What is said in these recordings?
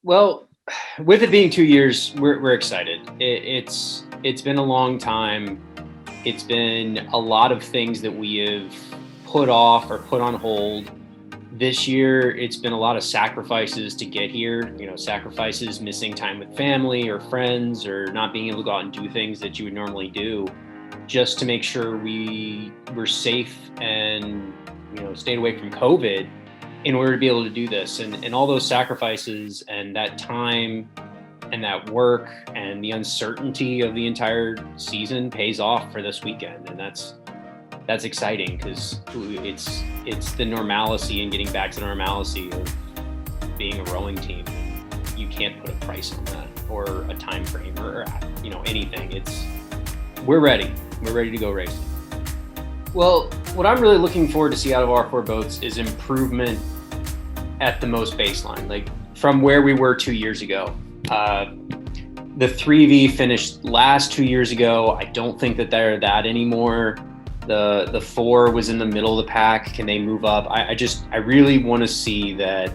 Well, with it being 2 years, we're excited. It's been a long time. It's been a lot of things that we have put off or put on hold. This year, it's been a lot of sacrifices to get here. Sacrifices, missing time with family or friends, or not being able to go out and do things that you would normally do, just to make sure we were safe and stayed away from COVID in order to be able to do this. And all those sacrifices and that time and that work and the uncertainty of the entire season pays off for this weekend. And that's exciting because it's the normalcy and getting back to the normalcy of being a rowing team. And you can't put a price on that or a time frame or anything. We're ready. We're ready to go racing. Well, what I'm really looking forward to see out of our four boats is improvement at the most baseline, like from where we were 2 years ago. The 3V finished last 2 years ago. I don't think that they're that anymore. The 4 was in the middle of the pack. Can they move up? I really want to see that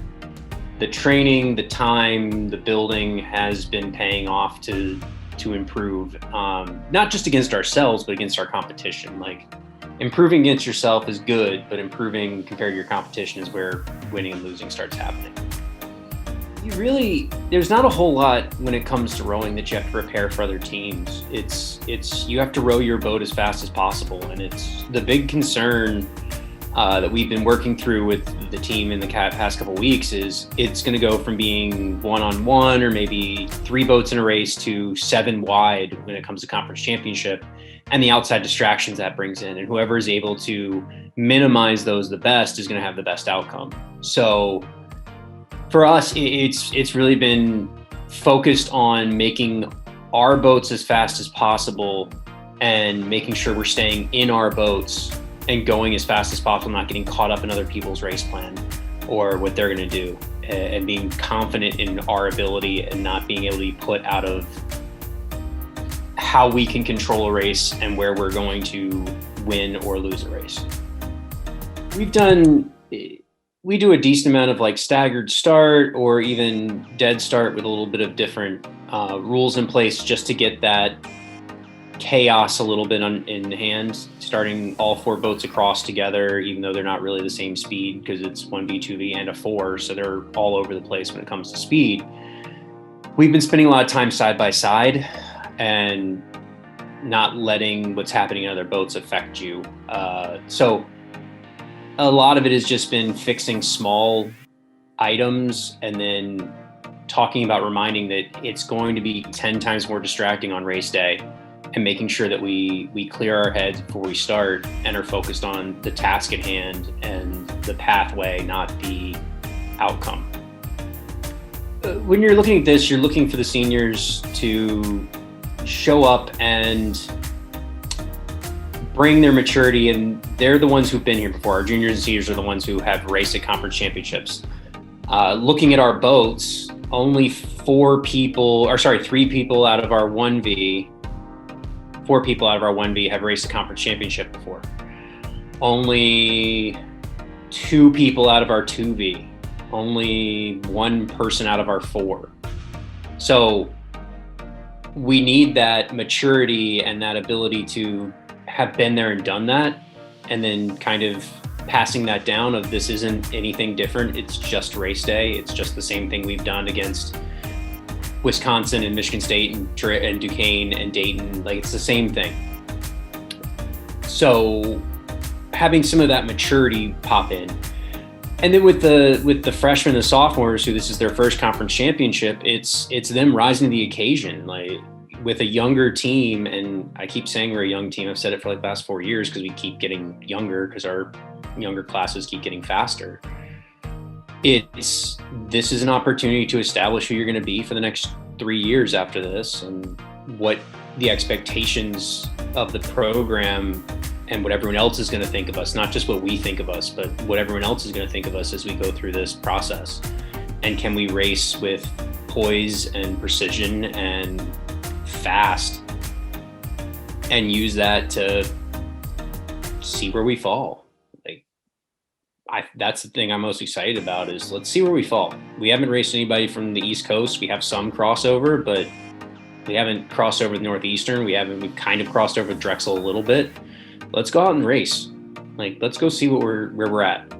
the training, the time, the building has been paying off to improve, not just against ourselves, but against our competition. Like, improving against yourself is good, but improving compared to your competition is where winning and losing starts happening. There's not a whole lot when it comes to rowing that you have to prepare for other teams. You have to row your boat as fast as possible. And it's the big concern that we've been working through with the team in the past couple of weeks is it's going to go from being one-on-one or maybe 3 boats in a race to 7 wide when it comes to conference championship, and the outside distractions that brings in. And whoever is able to minimize those the best is going to have the best outcome. So for us, it's really been focused on making our boats as fast as possible and making sure we're staying in our boats and going as fast as possible, not getting caught up in other people's race plan or what they're going to do, and being confident in our ability and not being able to be put out of how we can control a race and where we're going to win or lose a race. We do a decent amount of like staggered start or even dead start with a little bit of different rules in place just to get that chaos a little bit in hand, starting all 4 boats across together, even though they're not really the same speed because it's 1V, 2V, and a 4. So they're all over the place when it comes to speed. We've been spending a lot of time side by side and not letting what's happening in other boats affect you. So a lot of it has just been fixing small items and then talking about reminding that it's going to be 10 times more distracting on race day, and making sure that we clear our heads before we start and are focused on the task at hand and the pathway, not the outcome. When you're looking at this, you're looking for the seniors to show up and bring their maturity, and they're the ones who've been here before. Our juniors and seniors are the ones who have raced at conference championships. Looking at our boats, only 3 people out of our 1V, 4 people out of our 1V have raced a conference championship before. Only 2 people out of our 2V. Only 1 person out of our 4. So we need that maturity and that ability to have been there and done that, and then kind of passing that down of this isn't anything different. It's just race day. It's just the same thing we've done against Wisconsin and Michigan State and Duquesne and Dayton. Like, it's the same thing. So having some of that maturity pop in. And then with the freshmen and sophomores who this is their first conference championship, it's them rising to the occasion. Like, with a younger team, and I keep saying we're a young team. I've said it for like the last 4 years because we keep getting younger because our younger classes keep getting faster. This is an opportunity to establish who you're going to be for the next 3 years after this, and what the expectations of the program and what everyone else is going to think of us, not just what we think of us, but what everyone else is going to think of us as we go through this process. And can we race with poise and precision and fast and use that to see where we fall? Like, that's the thing I'm most excited about is let's see where we fall. We haven't raced anybody from the East Coast. We have some crossover, but we haven't crossed over the Northeastern. We've kind of crossed over Drexel a little bit. Let's go out and race. Like, let's go see where we're at.